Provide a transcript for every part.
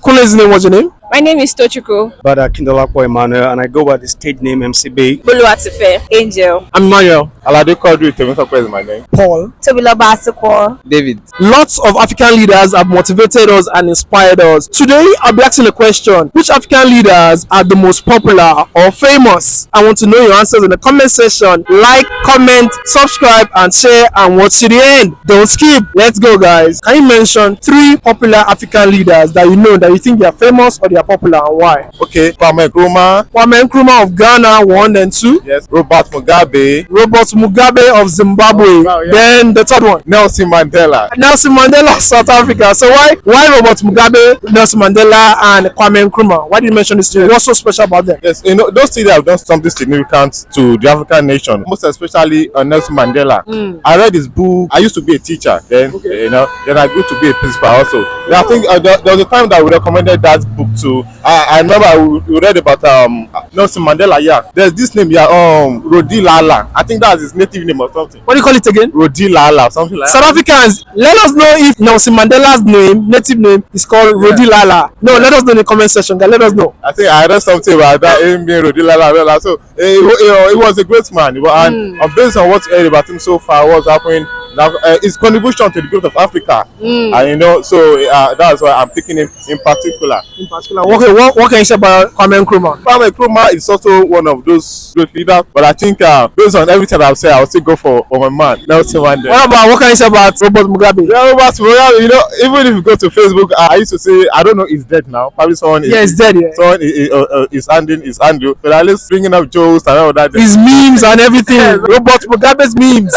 Coolest name, what's your name? My name is Tochukwu. Bada Kindolapo Emmanuel, and I go by the stage name MCB. Boluwatife. Angel. I'm Emmanuel. Alade Quadri Temitope is my name. Paul. Tobiloba Asukwo. David. Lots of African leaders have motivated us and inspired us. Today, I'll be asking a question. Which African leaders are the most popular or famous? I want to know your answers in the comment section. Like, comment, subscribe, and share, and watch to the end. Don't skip. Let's go, guys. Can you mention 3 popular African leaders that you know that you think they are famous or they are popular, and why? Okay, Kwame Nkrumah. Kwame Nkrumah of Ghana, 1 and 2. Yes. Robert Mugabe. Robert Mugabe of Zimbabwe. Oh, wow, yeah. Then the third one. Nelson Mandela. Nelson Mandela of South Africa. So why Robert Mugabe, Nelson Mandela, and Kwame Nkrumah? Why did you mention this to you? What's so special about them? Yes, you know, those three have done something significant to the African nation, most especially Nelson Mandela. I read his book. I used to be a teacher then, then I grew to be a principal also. I think there was a time that we recommended that book to. I remember we read about Nelson Mandela. Yeah, there's this name here, Rodi Lala. I think that's his native name or something. What do you call it again? Rodi Lala, something like South that. Africans, let us know if Nelson Mandela's native name is called Rodi Lala. No, let us know in the comment section, guys. Let us know. I think I read something about that him being Rodi Lala. So he was a great man, and based on what you heard about him so far, what's happening. His contribution to the growth of Africa, and so that's why I'm picking him in particular. Okay, what can you say about Kwame Nkrumah? Kwame Nkrumah is also one of those great leaders, but I think based on everything I've said, I'll still go for my man, Nelson Mandela. What can you say about Robert Mugabe? Yeah, Robert Mugabe, even if you go to Facebook, I used to say, I don't know, he's dead now. Probably someone he's dead. Yeah. Someone is handing his handle, but at least bringing up jokes and all that. His memes and everything. Robert Mugabe's memes.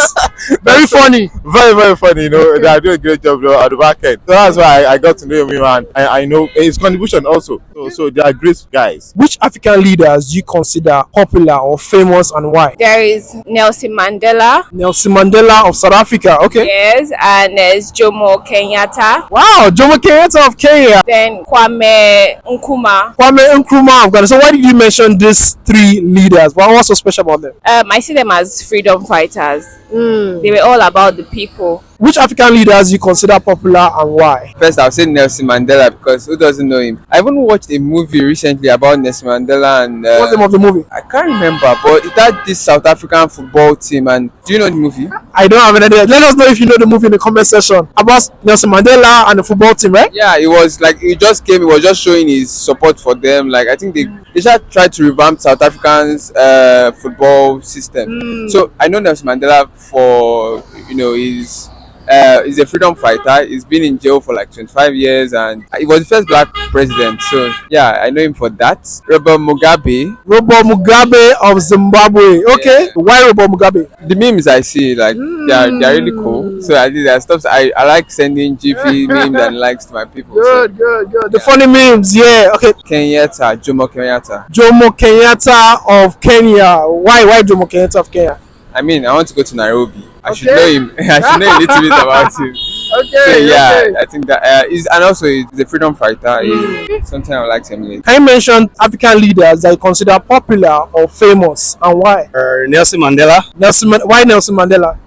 Very funny. Very, very funny, They are doing a great job at the back end. So that's why I got to know him, and I know his contribution also. So they are great guys. Which African leaders do you consider popular or famous, and why? There is Nelson Mandela. Nelson Mandela of South Africa. Okay. Yes, and there's Jomo Kenyatta. Wow, Jomo Kenyatta of Kenya. Then Kwame Nkrumah. Kwame Nkrumah of Ghana. So why did you mention these 3 leaders? What's so special about them? I see them as freedom fighters. They were all about the people. Which African leaders do you consider popular, and why? First, I'll say Nelson Mandela, because who doesn't know him? I even watched a movie recently about Nelson Mandela, and what's the name of the movie? I can't remember, but it had this South African football team. And do you know the movie? I don't have an idea. Let us know if you know the movie in the comment section about Nelson Mandela and the football team, right? Yeah, it was like he was just showing his support for them. Like, I think they just tried to revamp South African's football system. So I know Nelson Mandela for he's a freedom fighter. He's been in jail for like 25 years, and he was the first black president. So yeah, I know him for that. Robert Mugabe of Zimbabwe. Okay. Yeah. Why Robert Mugabe? The memes I see, like they're really cool. So I did that stuff. I like sending GP memes and likes to my people. Good. The funny memes, yeah. Okay. Jomo Kenyatta. Jomo Kenyatta of Kenya. Why Jomo Kenyatta of Kenya? I mean, I want to go to Nairobi. I should know him. I should know a little bit about him. Okay. I think that and also he's a freedom fighter. Something I would like to emulate. Can you mention African leaders that you consider popular or famous, and why? Nelson Mandela. Why Nelson Mandela?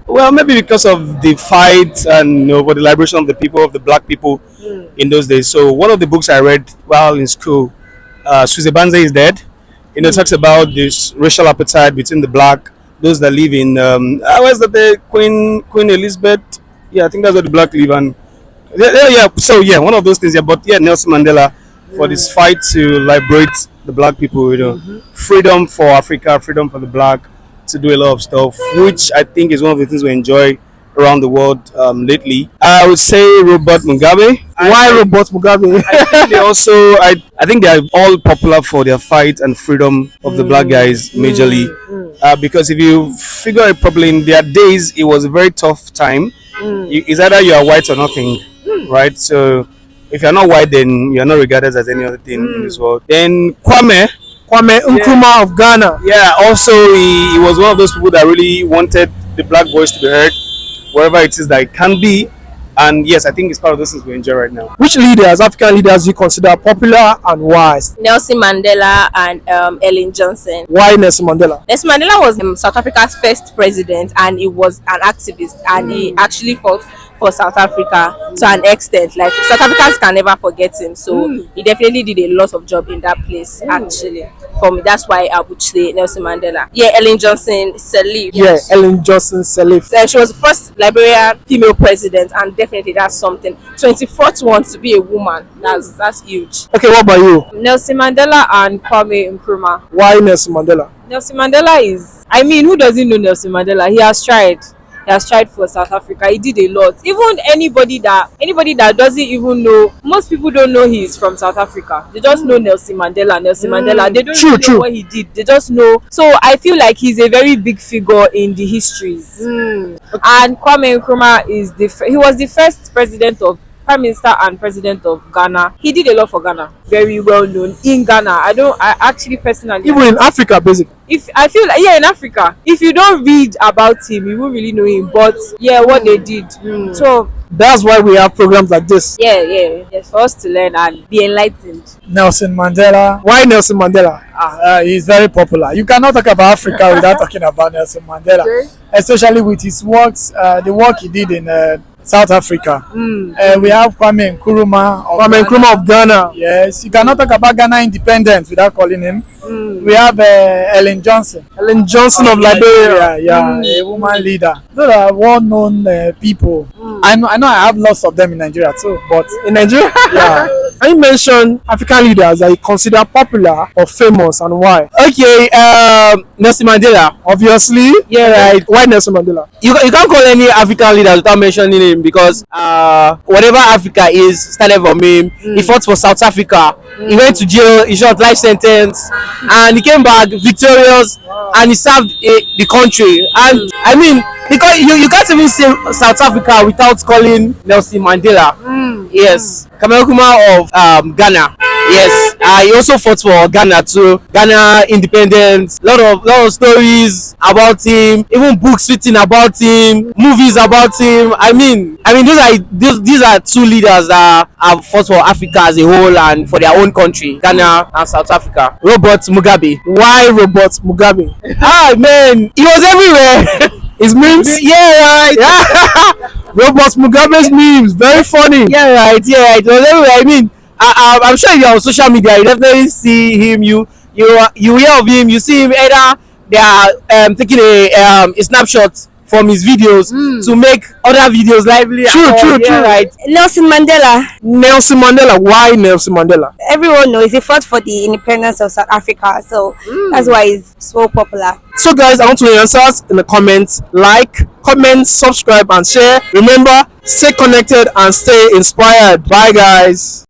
Well, maybe because of the fight and for the liberation of the people, of the black people in those days. So one of the books I read while in school, Suze Banze is Dead. Talks about this racial appetite between the black, those that live in where's the Queen Elizabeth? Yeah, I think that's where the black live, and so one of those things. But Nelson Mandela for this fight to liberate the black people, freedom for Africa, freedom for the black to do a lot of stuff, which I think is one of the things we enjoy around the world lately. I would say Robert Mugabe. Why Robert Mugabe? I think I think they are all popular for their fight and freedom of the black guys majorly. Because if you figure it properly, in their days it was a very tough time. It's either you are white or nothing, right? So if you're not white, then you're not regarded as any other thing in this world. Then Kwame Nkrumah of Ghana. Yeah, also he was one of those people that really wanted the black voice to be heard wherever it is that it can be. And yes, I think it's part of those things we enjoy right now. Which African leaders, do you consider popular, and why? Nelson Mandela and Ellen Johnson. Why Nelson Mandela? Nelson Mandela was South Africa's first president, and he was an activist, and he actually fought for South Africa to an extent. Like South Africans can never forget him. So he definitely did a lot of job in that place. Actually, for me, that's why I would say Nelson Mandela. Yeah, Ellen Johnson Sirleaf. Yeah, Ellen Johnson Sirleaf. She was the first Liberian female president, and definitely that's something. 24th one to be a woman. That's huge. Okay, what about you? Nelson Mandela and Kwame Nkrumah. Why Nelson Mandela? Nelson Mandela is, I mean, who doesn't know Nelson Mandela? He has tried. He has tried for South Africa. He did a lot. Even anybody that doesn't even know, most people don't know he's from South Africa. They just know Nelson Mandela. They don't really know what he did. They just know. So I feel like he's a very big figure in the histories. And Kwame Nkrumah he was the first Prime Minister and President of Ghana. He did a lot for Ghana. Very well known in Ghana. I actually personally, Even in Africa, basically. if I feel like, yeah, in Africa, if you don't read about him, you won't really know him. But yeah, what they did. So That's why we have programs like this. yeah, for us to learn and be enlightened. Nelson Mandela. Why Nelson Mandela? He's very popular. You cannot talk about Africa without talking about Nelson Mandela, especially with his works, the work he did in South Africa. We have Kwame Nkrumah. Kwame Nkrumah of Ghana. Yes, you cannot talk about Ghana independence without calling him. We have Ellen Johnson. Ellen Johnson of Liberia. Yeah, a woman leader. Those are well-known people. I know I have lots of them in Nigeria too, but In Nigeria? yeah. Can you mention African leaders that you consider popular or famous and why? Okay, Nelson Mandela. Obviously. Yeah, right. Why Nelson Mandela? You can't call any African leader without mentioning him because whatever Africa is started from him. He fought for South Africa. He went to jail. He shot life sentence, and he came back victorious, and he served the country. And I mean, because you can't even say South Africa without calling Nelson Mandela. Yes, Kwame Nkrumah of Ghana. Yes, he also fought for Ghana too. Ghana independence. Lot of stories about him. Even books written about him. Movies about him. I mean, these are two leaders that have fought for Africa as a whole and for their own country, Ghana and South Africa. Robert Mugabe. Why Robert Mugabe? Man, he was everywhere. His memes? Yeah, right. Robert Mugabe's memes, very funny. Yeah, right. It was everywhere. I mean, I'm sure if you're on social media, you definitely see him. You hear of him. You see him either they are taking a snapshot from his videos to make other videos lively. True. Right. Nelson Mandela. Nelson Mandela. Why Nelson Mandela? Everyone knows he fought for the independence of South Africa, so that's why he's so popular. So guys, I want to know your answers in the comments. Like, comment, subscribe and share. Remember, stay connected and stay inspired. Bye guys.